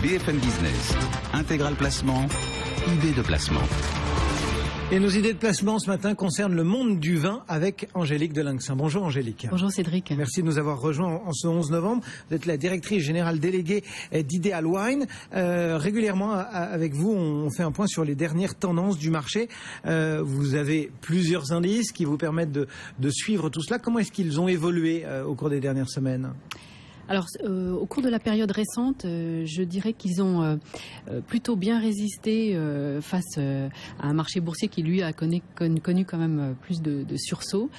BFM Business, Intégral Placement, idée de placement. Et nos idées de placement ce matin concernent le monde du vin avec Angélique Delinxin. Bonjour Angélique. Bonjour Cédric. Merci de nous avoir rejoints en ce 11 novembre. Vous êtes la directrice générale déléguée d'Ideal Wine. Régulièrement avec vous, on fait un point sur les dernières tendances du marché. Vous avez plusieurs indices qui vous permettent de suivre tout cela. Comment est-ce qu'ils ont évolué au cours des dernières semaines ? Alors, au cours de la période récente, je dirais qu'ils ont plutôt bien résisté face à un marché boursier qui, lui, a connu quand même plus de sursauts,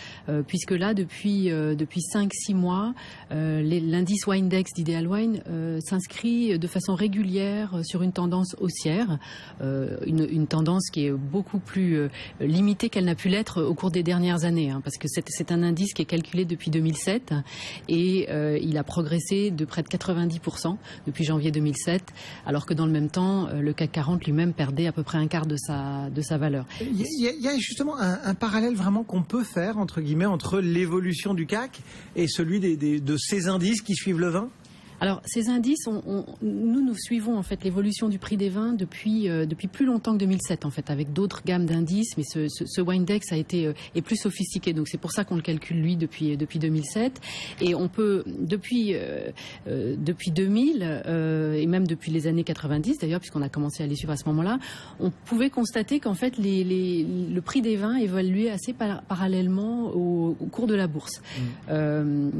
puisque là, depuis 5-6 mois, l'indice Windex d'Ideal Wine s'inscrit de façon régulière sur une tendance haussière, une tendance qui est beaucoup plus limitée qu'elle n'a pu l'être au cours des dernières années, hein, parce que c'est un indice qui est calculé depuis 2007 et il a progressé de près de 90% depuis janvier 2007, alors que dans le même temps, le CAC 40 lui-même perdait à peu près un quart de sa valeur. Il y a justement un parallèle vraiment qu'on peut faire, entre guillemets, entre l'évolution du CAC et celui de ces indices qui suivent le vin ? Alors, ces indices, nous suivons en fait l'évolution du prix des vins depuis plus longtemps que 2007 en fait, avec d'autres gammes d'indices, mais ce Windex est plus sophistiqué, donc c'est pour ça qu'on le calcule lui depuis 2007, et on peut depuis 2000 et même depuis les années 90 d'ailleurs, puisqu'on a commencé à les suivre à ce moment-là, on pouvait constater qu'en fait le prix des vins évoluait assez parallèlement au cours de la bourse.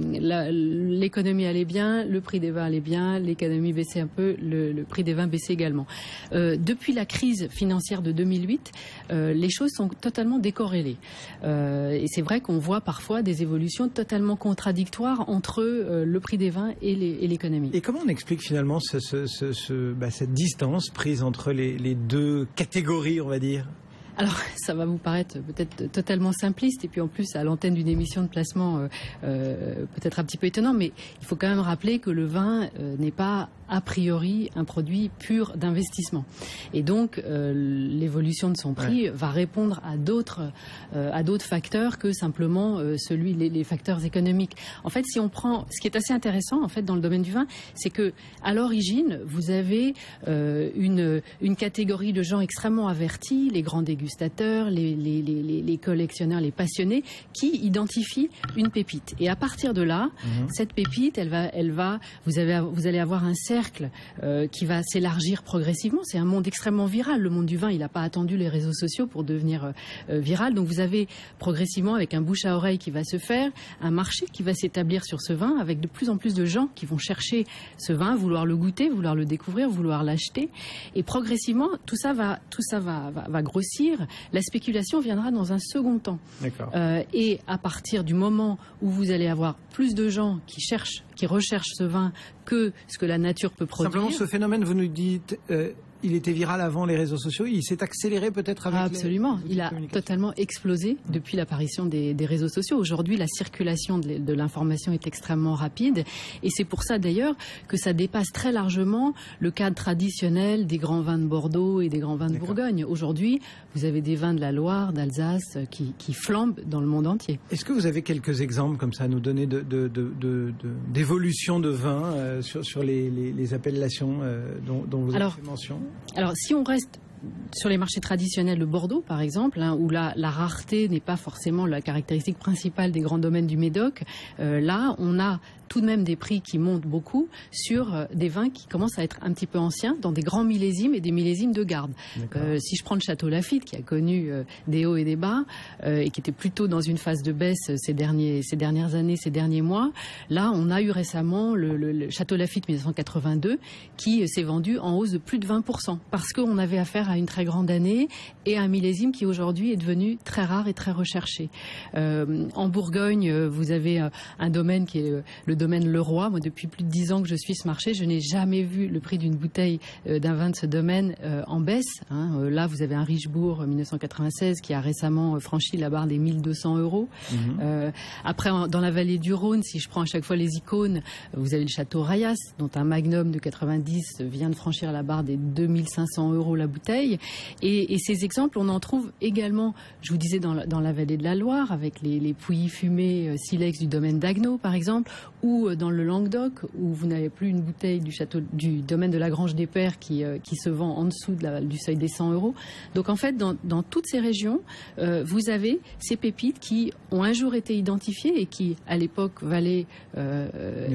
L'économie allait bien, le prix des vins allait bien, l'économie baissait un peu, le prix des vins baissait également. Depuis la crise financière de 2008, les choses sont totalement décorrélées. Et c'est vrai qu'on voit parfois des évolutions totalement contradictoires entre le prix des vins et l'économie. Et comment on explique finalement cette distance prise entre les deux catégories, on va dire ? Alors, ça va vous paraître peut-être totalement simpliste, et puis en plus, à l'antenne d'une émission de placement, peut-être un petit peu étonnant, mais il faut quand même rappeler que le vin n'est pas a priori un produit pur d'investissement. Et donc, l'évolution de son prix va répondre à d'autres facteurs que simplement les facteurs économiques. En fait, si on prend, ce qui est assez intéressant en fait dans le domaine du vin, c'est que à l'origine, vous avez une catégorie de gens extrêmement avertis, les grands dégustateurs, les collectionneurs, les passionnés, qui identifient une pépite. Et à partir de là, cette pépite, vous allez avoir un cercle qui va s'élargir progressivement. C'est un monde extrêmement viral. Le monde du vin, il n'a pas attendu les réseaux sociaux pour devenir viral. Donc vous avez progressivement, avec un bouche à oreille qui va se faire, un marché qui va s'établir sur ce vin, avec de plus en plus de gens qui vont chercher ce vin, vouloir le goûter, vouloir le découvrir, vouloir l'acheter. Et progressivement, tout ça va grossir. La spéculation viendra dans un second temps. Et à partir du moment où vous allez avoir plus de gens qui recherchent ce vin que ce que la nature peut produire. Simplement, ce phénomène, vous nous dites, il était viral avant les réseaux sociaux, il s'est accéléré peut-être avec Absolument, il a totalement explosé depuis l'apparition des réseaux sociaux. Aujourd'hui, la circulation de l'information est extrêmement rapide, et c'est pour ça d'ailleurs que ça dépasse très largement le cadre traditionnel des grands vins de Bordeaux et des grands vins de Bourgogne. Aujourd'hui, vous avez des vins de la Loire, d'Alsace qui flambent dans le monde entier. Est-ce que vous avez quelques exemples comme ça à nous donner d'évolution de vins sur les appellations dont vous avez fait mention ? Alors, si on reste sur les marchés traditionnels de Bordeaux, par exemple, où la rareté n'est pas forcément la caractéristique principale des grands domaines du Médoc, là, on a tout de même des prix qui montent beaucoup sur des vins qui commencent à être un petit peu anciens, dans des grands millésimes et des millésimes de garde. Si je prends le Château Lafite, qui a connu des hauts et des bas, et qui était plutôt dans une phase de baisse ces dernières années, ces derniers mois, là, on a eu récemment le Château Lafite 1982, qui s'est vendu en hausse de plus de 20%, parce qu'on avait affaire à une très grande année et à un millésime qui aujourd'hui est devenu très rare et très recherché. En Bourgogne, vous avez un domaine qui est le domaine Leroy. Moi, depuis plus de 10 ans que je suis ce marché, je n'ai jamais vu le prix d'une bouteille d'un vin de ce domaine en baisse. Là, vous avez un Richebourg 1996 qui a récemment franchi la barre des 1 200 €. Après, dans la vallée du Rhône, si je prends à chaque fois les icônes, vous avez le Château Rayas, dont un Magnum de 90 vient de franchir la barre des 2 500 € la bouteille. bouteilles. Et ces exemples, on en trouve également, je vous disais, dans la vallée de la Loire, avec les pouilly fumés silex du domaine d'Agneau, par exemple, ou dans le Languedoc, où vous n'avez plus une bouteille du domaine de la Grange des Pères qui se vend en dessous du seuil des 100 €. Donc en fait, dans toutes ces régions, vous avez ces pépites qui ont un jour été identifiées et qui, à l'époque, valaient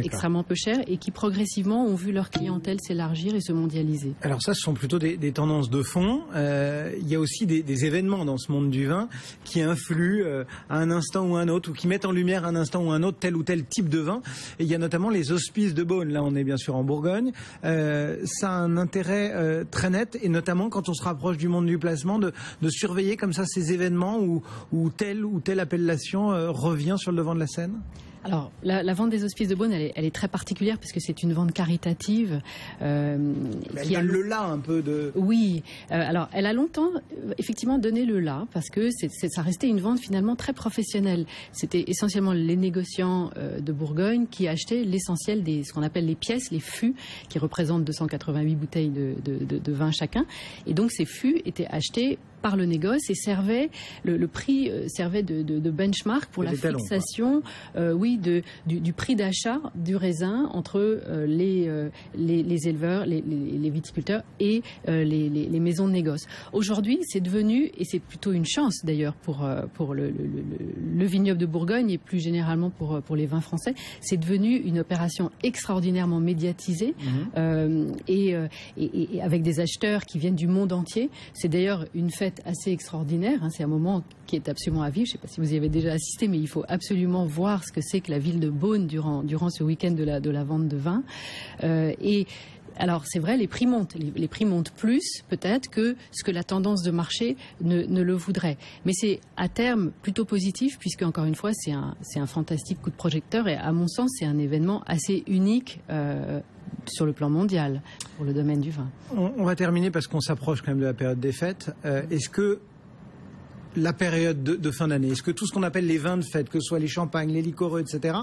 extrêmement peu cher et qui progressivement ont vu leur clientèle s'élargir et se mondialiser. Alors ça, ce sont plutôt des tendances de fond. Il y a aussi des événements dans ce monde du vin qui influent à un instant ou un autre, ou qui mettent en lumière à un instant ou un autre tel ou tel type de vin. Et il y a notamment les hospices de Beaune. Là, on est bien sûr en Bourgogne. Ça a un intérêt très net, et notamment quand on se rapproche du monde du placement, de surveiller comme ça ces événements où telle ou telle appellation revient sur le devant de la scène. Alors, la vente des hospices de Beaune, elle est très particulière parce que c'est une vente caritative. Elle donne le là un peu de... Oui. Alors, elle a longtemps, effectivement, donné le là parce que ça restait une vente finalement très professionnelle. C'était essentiellement les négociants de Bourgogne qui achetaient l'essentiel ce qu'on appelle les pièces, les fûts, qui représentent 288 bouteilles de vin chacun. Et donc, ces fûts étaient achetés par le négoce et le prix servait de benchmark pour la fixation, du prix d'achat du raisin entre les éleveurs, les viticulteurs et les maisons de négoce. Aujourd'hui, c'est devenu, et c'est plutôt une chance d'ailleurs pour le vignoble de Bourgogne et plus généralement pour les vins français, c'est devenu une opération extraordinairement médiatisée et avec des acheteurs qui viennent du monde entier. C'est d'ailleurs une fête assez extraordinaire, c'est un moment qui est absolument à vivre. Je ne sais pas si vous y avez déjà assisté, mais il faut absolument voir ce que c'est que la ville de Beaune durant ce week-end de la vente de vin. Et alors c'est vrai, les prix montent. Les prix montent plus peut-être que ce que la tendance de marché ne le voudrait. Mais c'est à terme plutôt positif puisque, encore une fois, c'est un fantastique coup de projecteur et à mon sens c'est un événement assez unique sur le plan mondial pour le domaine du vin. On va terminer parce qu'on s'approche quand même de la période des fêtes. Est-ce que la période de fin d'année, est-ce que tout ce qu'on appelle les vins de fête, que ce soit les champagnes, les liquoreux, etc.,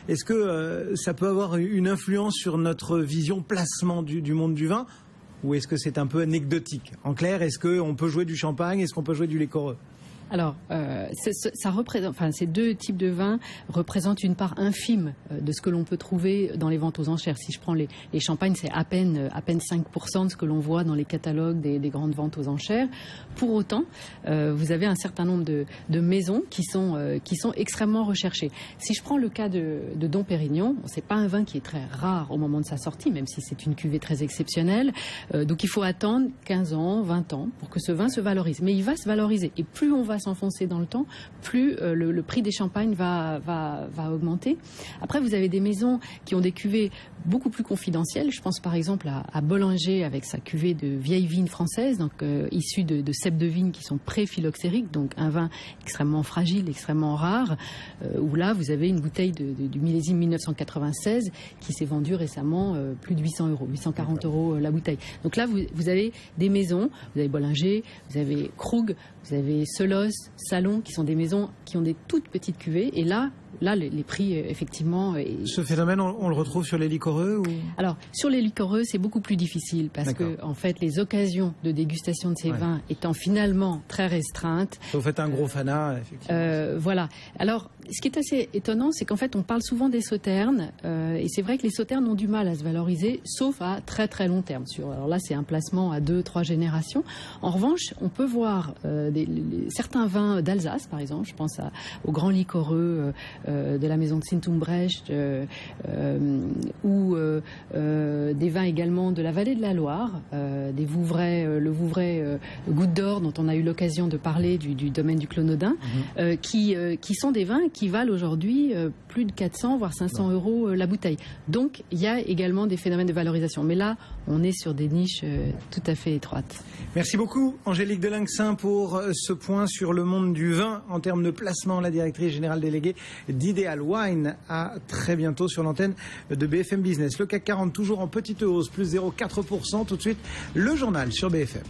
est-ce que ça peut avoir une influence sur notre vision placement du monde du vin, ou est-ce que c'est un peu anecdotique? En clair, est-ce qu'on peut jouer du champagne, est-ce qu'on peut jouer du liquoreux? Alors, ces deux types de vins représentent une part infime de ce que l'on peut trouver dans les ventes aux enchères. Si je prends les champagnes, c'est à peine 5% de ce que l'on voit dans les catalogues des grandes ventes aux enchères. Pour autant, vous avez un certain nombre de maisons qui sont extrêmement recherchées. Si je prends le cas de Dom Pérignon, c'est pas un vin qui est très rare au moment de sa sortie, même si c'est une cuvée très exceptionnelle. Donc il faut attendre 15 ans, 20 ans pour que ce vin se valorise. Mais il va se valoriser. Et plus on va s'enfoncer dans le temps, plus le prix des champagnes va augmenter. Après, vous avez des maisons qui ont des cuvées beaucoup plus confidentielles. Je pense par exemple à Bollinger avec sa cuvée de vieilles vignes françaises, donc issues de cèpes de vignes qui sont pré-phylloxériques, donc un vin extrêmement fragile, extrêmement rare, où là vous avez une bouteille du millésime 1996 qui s'est vendue récemment plus de 800 €, 840 € la bouteille. Donc là vous avez des maisons, vous avez Bollinger, vous avez Krug, vous avez Selos, Salon, qui sont des maisons qui ont des toutes petites cuvées. Et là les prix, effectivement... Ce phénomène, on le retrouve sur les liquoreux ou... Alors, sur les liquoreux, c'est beaucoup plus difficile parce que, en fait, les occasions de dégustation de ces vins étant finalement très restreintes... Vous faites un gros fanat, effectivement. Voilà. Alors, ce qui est assez étonnant, c'est qu'en fait, on parle souvent des sauternes. Et c'est vrai que les sauternes ont du mal à se valoriser, sauf à très très long terme. Alors là, c'est un placement à 2-3 générations. En revanche, on peut voir certains vins d'Alsace, par exemple. Je pense aux grands liquoreux de la maison de Sintumbrecht ou des vins également de la vallée de la Loire, des Vouvray, le Vouvray Goutte d'Or dont on a eu l'occasion de parler du domaine du Clonodin, qui sont des vins qui valent aujourd'hui plus de 400 voire 500 € la bouteille. Donc il y a également des phénomènes de valorisation. Mais là, on est sur des niches tout à fait étroites. Merci beaucoup Angélique Delinxin pour ce point sur le monde du vin en termes de placement, la directrice générale déléguée d'Ideal Wine. À très bientôt sur l'antenne de BFM Business. Le CAC 40 toujours en petite hausse, plus 0,4%. Tout de suite, le journal sur BFM.